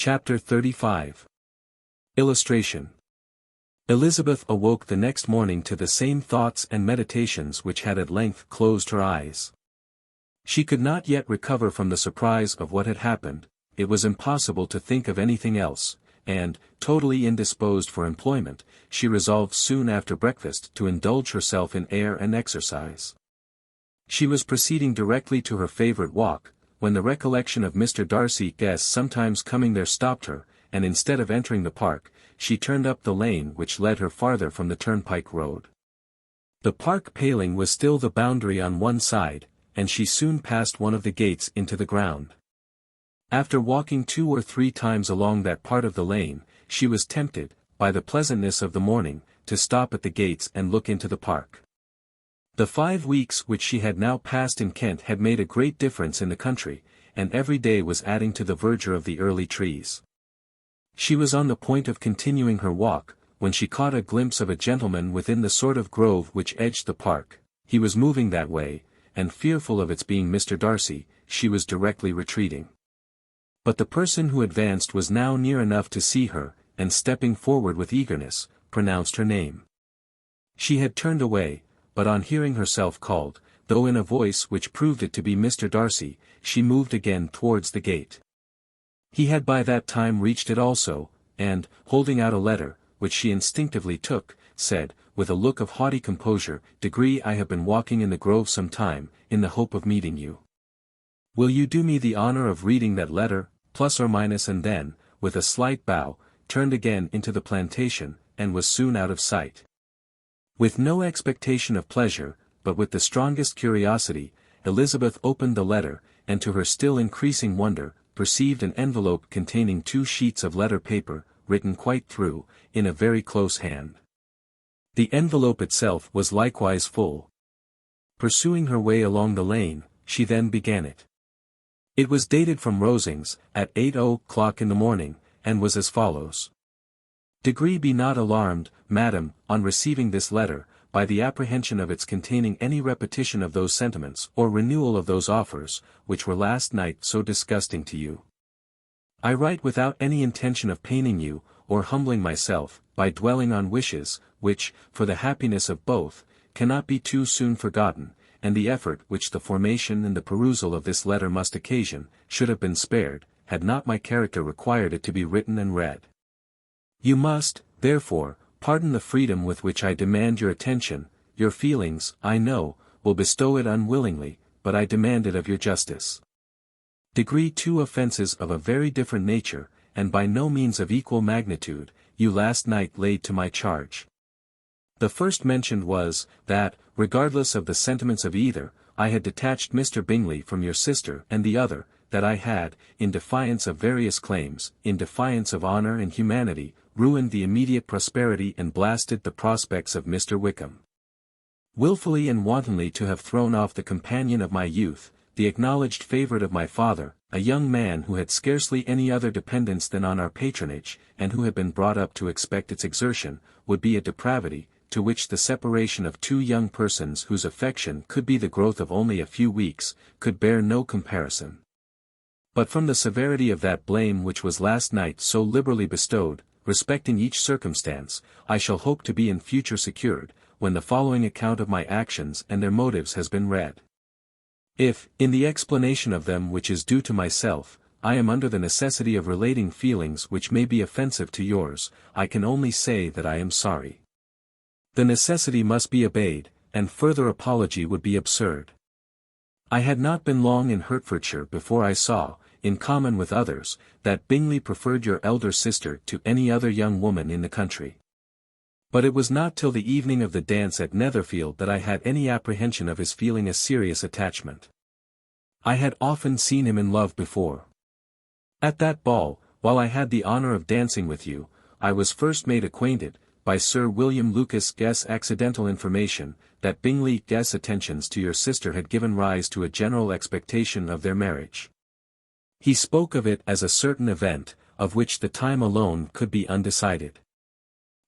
Chapter 35. Illustration. Elizabeth awoke the next morning to the same thoughts and meditations which had at length closed her eyes. She could not yet recover from the surprise of what had happened. It was impossible to think of anything else, and, totally indisposed for employment, she resolved soon after breakfast to indulge herself in air and exercise. She was proceeding directly to her favourite walk, when the recollection of Mr. Darcy's guests sometimes coming there stopped her, and instead of entering the park, she turned up the lane which led her farther from the turnpike road. The park paling was still the boundary on one side, and she soon passed one of the gates into the ground. After walking 2 or 3 times along that part of the lane, she was tempted, by the pleasantness of the morning, to stop at the gates and look into the park. The 5 weeks which she had now passed in Kent had made a great difference in the country, and every day was adding to the verdure of the early trees. She was on the point of continuing her walk, when she caught a glimpse of a gentleman within the sort of grove which edged the park. He was moving that way, and fearful of its being Mr. Darcy, she was directly retreating. But the person who advanced was now near enough to see her, and stepping forward with eagerness, pronounced her name. She had turned away, but on hearing herself called, though in a voice which proved it to be Mr. Darcy, she moved again towards the gate. He had by that time reached it also, and, holding out a letter, which she instinctively took, said, with a look of haughty composure, "Degree, I have been walking in the grove some time, in the hope of meeting you. Will you do me the honor of reading that letter, plus or minus?" and then, with a slight bow, turned again into the plantation, and was soon out of sight. With no expectation of pleasure, but with the strongest curiosity, Elizabeth opened the letter, and to her still increasing wonder, perceived an envelope containing 2 sheets of letter paper, written quite through, in a very close hand. The envelope itself was likewise full. Pursuing her way along the lane, she then began it. It was dated from Rosings, at 8 o'clock in the morning, and was as follows. "Degree, be not alarmed, madam, on receiving this letter, by the apprehension of its containing any repetition of those sentiments or renewal of those offers, which were last night so disgusting to you. I write without any intention of paining you, or humbling myself, by dwelling on wishes, which, for the happiness of both, cannot be too soon forgotten, and the effort which the formation and the perusal of this letter must occasion, should have been spared, had not my character required it to be written and read. You must, therefore, pardon the freedom with which I demand your attention. Your feelings, I know, will bestow it unwillingly, but I demand it of your justice. Degree, 2 offences of a very different nature, and by no means of equal magnitude, you last night laid to my charge. The first mentioned was, that, regardless of the sentiments of either, I had detached Mr. Bingley from your sister, and the other, that I had, in defiance of various claims, in defiance of honour and humanity, ruined the immediate prosperity and blasted the prospects of Mr. Wickham. Wilfully and wantonly to have thrown off the companion of my youth, the acknowledged favourite of my father, a young man who had scarcely any other dependence than on our patronage, and who had been brought up to expect its exertion, would be a depravity, to which the separation of 2 young persons whose affection could be the growth of only a few weeks, could bear no comparison. But from the severity of that blame which was last night so liberally bestowed, respecting each circumstance, I shall hope to be in future secured, when the following account of my actions and their motives has been read. If, in the explanation of them which is due to myself, I am under the necessity of relating feelings which may be offensive to yours, I can only say that I am sorry. The necessity must be obeyed, and further apology would be absurd. I had not been long in Hertfordshire before I saw, in common with others, that Bingley preferred your elder sister to any other young woman in the country. But it was not till the evening of the dance at Netherfield that I had any apprehension of his feeling a serious attachment. I had often seen him in love before. At that ball, while I had the honour of dancing with you, I was first made acquainted, by Sir William Lucas's accidental information, that Bingley's attentions to your sister had given rise to a general expectation of their marriage. He spoke of it as a certain event, of which the time alone could be undecided.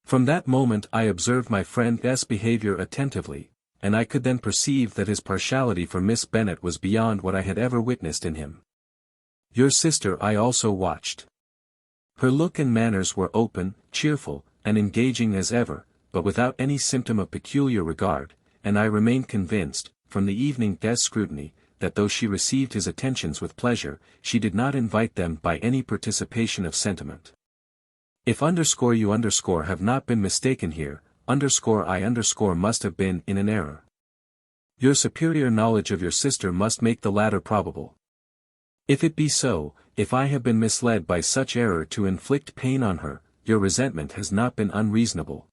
From that moment I observed my friend's behaviour attentively, and I could then perceive that his partiality for Miss Bennet was beyond what I had ever witnessed in him. Your sister I also watched. Her look and manners were open, cheerful, and engaging as ever, but without any symptom of peculiar regard, and I remained convinced, from the evening's scrutiny, that though she received his attentions with pleasure, she did not invite them by any participation of sentiment. If you have not been mistaken here, I must have been in an error. Your superior knowledge of your sister must make the latter probable. If it be so, if I have been misled by such error to inflict pain on her, your resentment has not been unreasonable.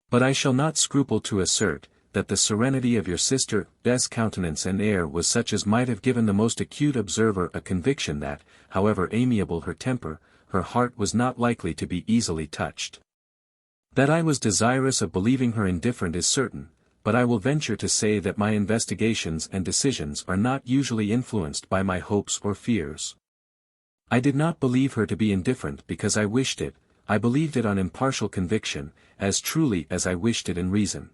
But I shall not scruple to assert, that the serenity of your sister's countenance and air was such as might have given the most acute observer a conviction that, however amiable her temper, her heart was not likely to be easily touched. That I was desirous of believing her indifferent is certain, but I will venture to say that my investigations and decisions are not usually influenced by my hopes or fears. I did not believe her to be indifferent because I wished it, I believed it on impartial conviction, as truly as I wished it in reason.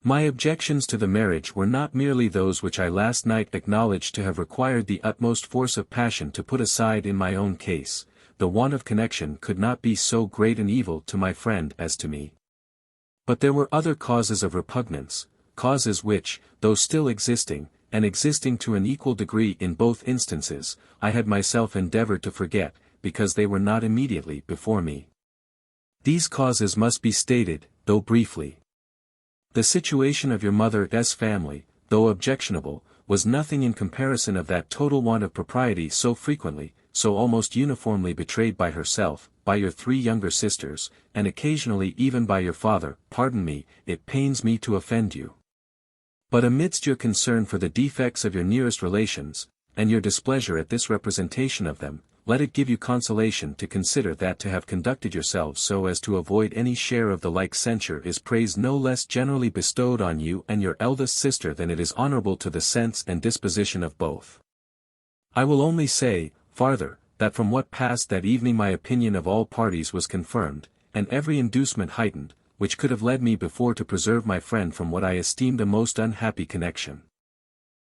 My objections to the marriage were not merely those which I last night acknowledged to have required the utmost force of passion to put aside in my own case. The want of connection could not be so great an evil to my friend as to me. But there were other causes of repugnance, causes which, though still existing, and existing to an equal degree in both instances, I had myself endeavored to forget, because they were not immediately before me. These causes must be stated, though briefly. The situation of your mother's family, though objectionable, was nothing in comparison of that total want of propriety so frequently, so almost uniformly betrayed by herself, by your 3 younger sisters, and occasionally even by your father. Pardon me, it pains me to offend you. But amidst your concern for the defects of your nearest relations, and your displeasure at this representation of them, let it give you consolation to consider that to have conducted yourselves so as to avoid any share of the like censure is praise no less generally bestowed on you and your eldest sister than it is honorable to the sense and disposition of both. I will only say, farther, that from what passed that evening my opinion of all parties was confirmed, and every inducement heightened, which could have led me before to preserve my friend from what I esteemed a most unhappy connection.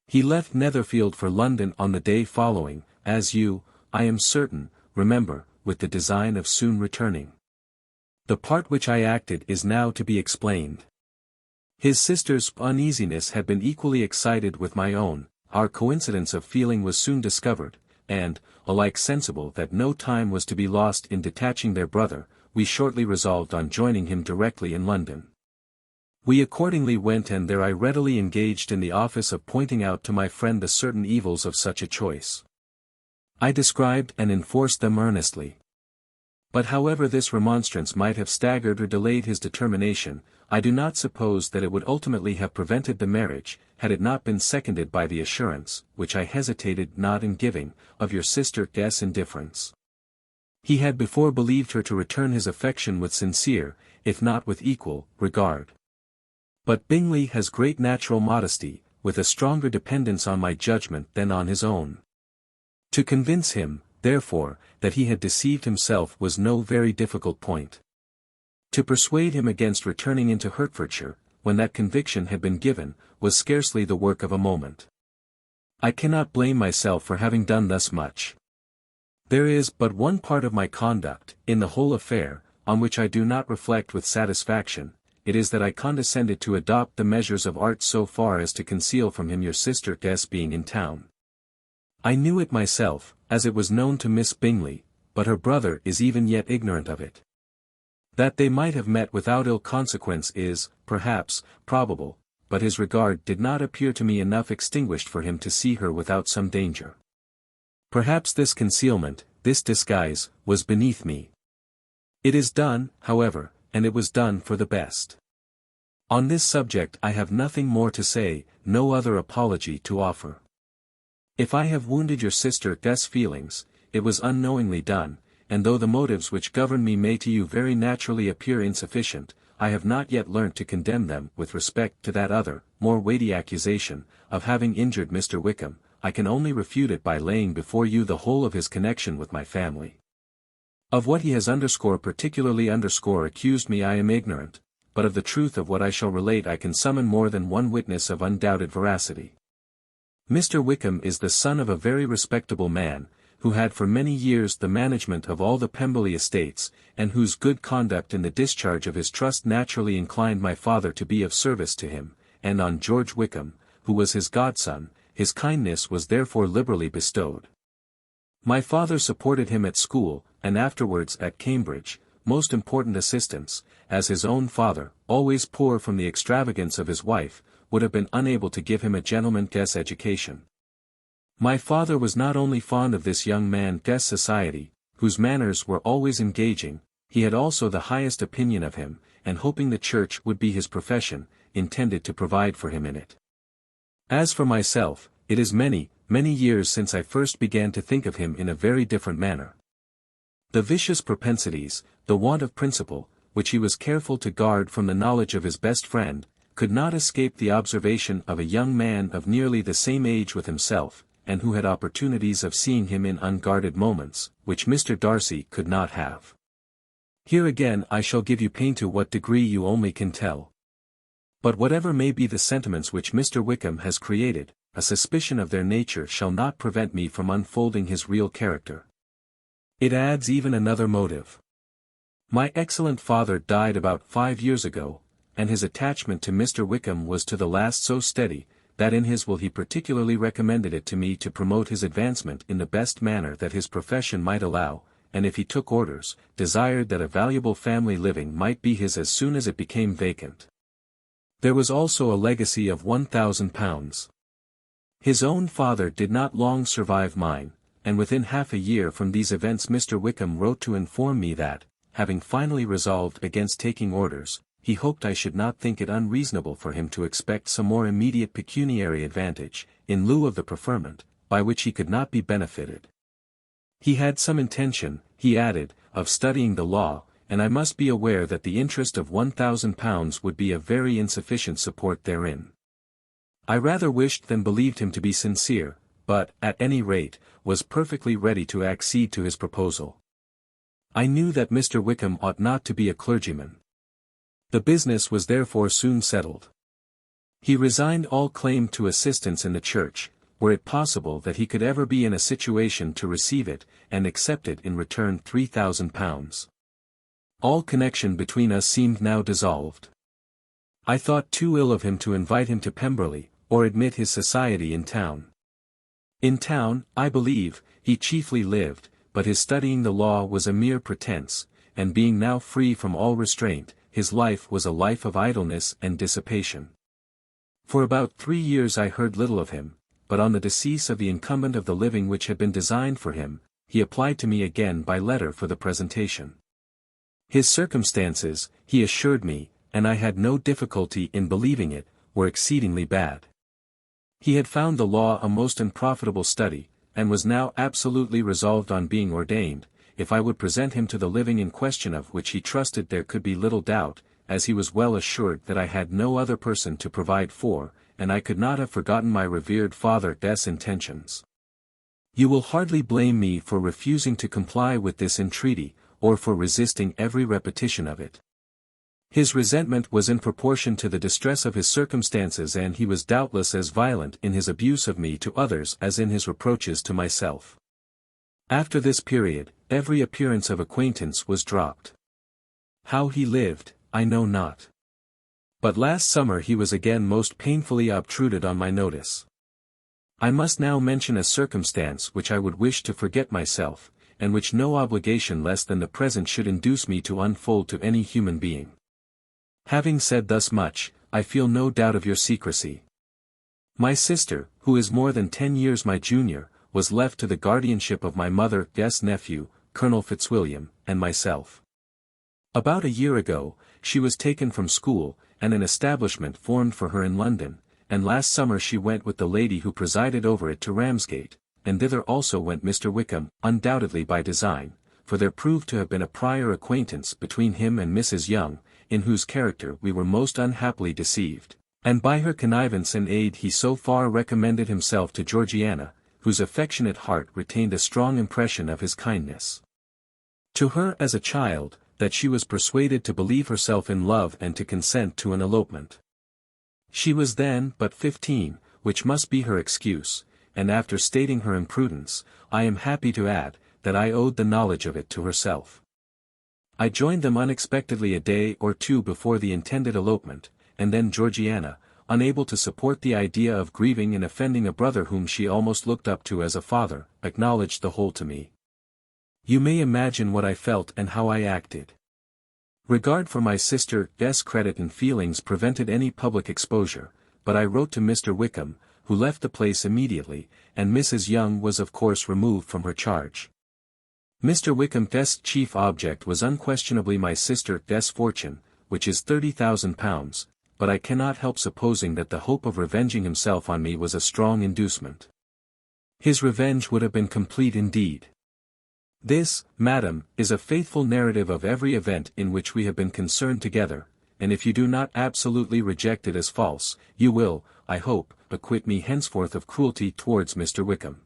He left Netherfield for London on the day following, as you, I am certain, remember, with the design of soon returning. The part which I acted is now to be explained. His sister's uneasiness had been equally excited with my own, our coincidence of feeling was soon discovered, and, alike sensible that no time was to be lost in detaching their brother, we shortly resolved on joining him directly in London. We accordingly went and there I readily engaged in the office of pointing out to my friend the certain evils of such a choice. I described and enforced them earnestly. But however this remonstrance might have staggered or delayed his determination, I do not suppose that it would ultimately have prevented the marriage, had it not been seconded by the assurance, which I hesitated not in giving, of your sister's indifference. He had before believed her to return his affection with sincere, if not with equal, regard. But Bingley has great natural modesty, with a stronger dependence on my judgment than on his own. To convince him, therefore, that he had deceived himself was no very difficult point. To persuade him against returning into Hertfordshire, when that conviction had been given, was scarcely the work of a moment. I cannot blame myself for having done thus much. There is but one part of my conduct, in the whole affair, on which I do not reflect with satisfaction, it is that I condescended to adopt the measures of art so far as to conceal from him your sister's being in town. I knew it myself, as it was known to Miss Bingley, but her brother is even yet ignorant of it. That they might have met without ill consequence is, perhaps, probable, but his regard did not appear to me enough extinguished for him to see her without some danger. Perhaps this concealment, this disguise, was beneath me. It is done, however, and it was done for the best. On this subject I have nothing more to say, no other apology to offer. If I have wounded your sister's feelings, it was unknowingly done, and though the motives which govern me may to you very naturally appear insufficient, I have not yet learnt to condemn them with respect to that other, more weighty accusation, of having injured Mr. Wickham. I can only refute it by laying before you the whole of his connection with my family. Of what he has particularly accused me I am ignorant, but of the truth of what I shall relate I can summon more than one witness of undoubted veracity. Mr. Wickham is the son of a very respectable man, who had for many years the management of all the Pemberley estates, and whose good conduct in the discharge of his trust naturally inclined my father to be of service to him, and on George Wickham, who was his godson, his kindness was therefore liberally bestowed. My father supported him at school, and afterwards at Cambridge, most important assistance, as his own father, always poor from the extravagance of his wife, would have been unable to give him a gentleman's education. My father was not only fond of this young man's society, whose manners were always engaging, he had also the highest opinion of him, and hoping the church would be his profession, intended to provide for him in it. As for myself, it is many, many years since I first began to think of him in a very different manner. The vicious propensities, the want of principle, which he was careful to guard from the knowledge of his best friend, could not escape the observation of a young man of nearly the same age with himself, and who had opportunities of seeing him in unguarded moments, which Mr. Darcy could not have. Here again I shall give you pain to what degree you only can tell. But whatever may be the sentiments which Mr. Wickham has created, a suspicion of their nature shall not prevent me from unfolding his real character. It adds even another motive. My excellent father died about 5 years ago, and his attachment to Mr. Wickham was to the last so steady, that in his will he particularly recommended it to me to promote his advancement in the best manner that his profession might allow, and if he took orders, desired that a valuable family living might be his as soon as it became vacant. There was also a legacy of £1,000. His own father did not long survive mine, and within half a year from these events Mr. Wickham wrote to inform me that, having finally resolved against taking orders, he hoped I should not think it unreasonable for him to expect some more immediate pecuniary advantage, in lieu of the preferment, by which he could not be benefited. He had some intention, he added, of studying the law, and I must be aware that the interest of £1,000 would be a very insufficient support therein. I rather wished than believed him to be sincere, but, at any rate, was perfectly ready to accede to his proposal. I knew that Mr. Wickham ought not to be a clergyman. The business was therefore soon settled. He resigned all claim to assistance in the church, were it possible that he could ever be in a situation to receive it, and accepted in return £3,000. All connection between us seemed now dissolved. I thought too ill of him to invite him to Pemberley, or admit his society in town. In town, I believe, he chiefly lived, but his studying the law was a mere pretence, and being now free from all restraint, his life was a life of idleness and dissipation. For about 3 years I heard little of him, but on the decease of the incumbent of the living which had been designed for him, he applied to me again by letter for the presentation. His circumstances, he assured me, and I had no difficulty in believing it, were exceedingly bad. He had found the law a most unprofitable study, and was now absolutely resolved on being ordained, if I would present him to the living in question, of which he trusted there could be little doubt, as he was well assured that I had no other person to provide for, and I could not have forgotten my revered father's intentions. You will hardly blame me for refusing to comply with this entreaty, or for resisting every repetition of it. His resentment was in proportion to the distress of his circumstances, and he was doubtless as violent in his abuse of me to others as in his reproaches to myself. After this period, every appearance of acquaintance was dropped. How he lived, I know not. But last summer he was again most painfully obtruded on my notice. I must now mention a circumstance which I would wish to forget myself, and which no obligation less than the present should induce me to unfold to any human being. Having said thus much, I feel no doubt of your secrecy. My sister, who is more than 10 years my junior, was left to the guardianship of my mother's nephew, Colonel Fitzwilliam, and myself. About a year ago, she was taken from school, and an establishment formed for her in London, and last summer she went with the lady who presided over it to Ramsgate, and thither also went Mr. Wickham, undoubtedly by design, for there proved to have been a prior acquaintance between him and Mrs. Young, in whose character we were most unhappily deceived, and by her connivance and aid he so far recommended himself to Georgiana, whose affectionate heart retained a strong impression of his kindness to her as a child, that she was persuaded to believe herself in love and to consent to an elopement. She was then but 15, which must be her excuse, and after stating her imprudence, I am happy to add, that I owed the knowledge of it to herself. I joined them unexpectedly a day or two before the intended elopement, and then Georgiana, unable to support the idea of grieving and offending a brother whom she almost looked up to as a father, acknowledged the whole to me. You may imagine what I felt and how I acted. Regard for my sister's credit and feelings prevented any public exposure, but I wrote to Mr. Wickham, who left the place immediately, and Mrs. Young was of course removed from her charge. Mr. Wickham's chief object was unquestionably my sister's fortune, which is £30,000, but I cannot help supposing that the hope of revenging himself on me was a strong inducement. His revenge would have been complete indeed. This, madam, is a faithful narrative of every event in which we have been concerned together, and if you do not absolutely reject it as false, you will, I hope, acquit me henceforth of cruelty towards Mr. Wickham.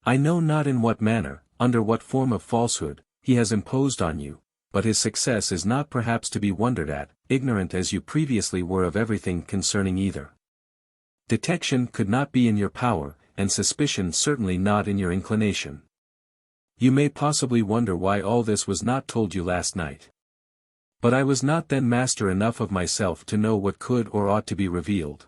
I know not in what manner, under what form of falsehood, he has imposed on you, but his success is not perhaps to be wondered at, ignorant as you previously were of everything concerning either. Detection could not be in your power, and suspicion certainly not in your inclination. You may possibly wonder why all this was not told you last night. But I was not then master enough of myself to know what could or ought to be revealed.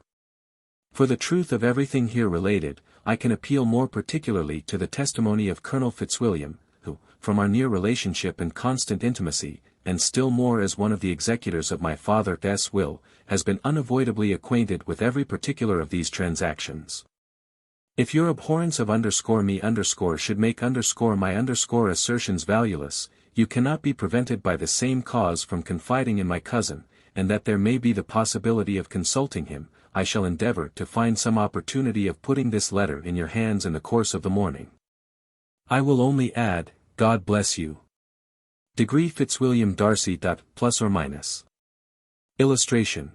For the truth of everything here related, I can appeal more particularly to the testimony of Colonel Fitzwilliam, who, from our near relationship and constant intimacy, and still more as one of the executors of my father's will, has been unavoidably acquainted with every particular of these transactions. If your abhorrence of _me_ should make my assertions valueless, you cannot be prevented by the same cause from confiding in my cousin, and that there may be the possibility of consulting him, I shall endeavour to find some opportunity of putting this letter in your hands in the course of the morning. I will only add, God bless you. Degree Fitzwilliam Darcy. +or-. Illustration.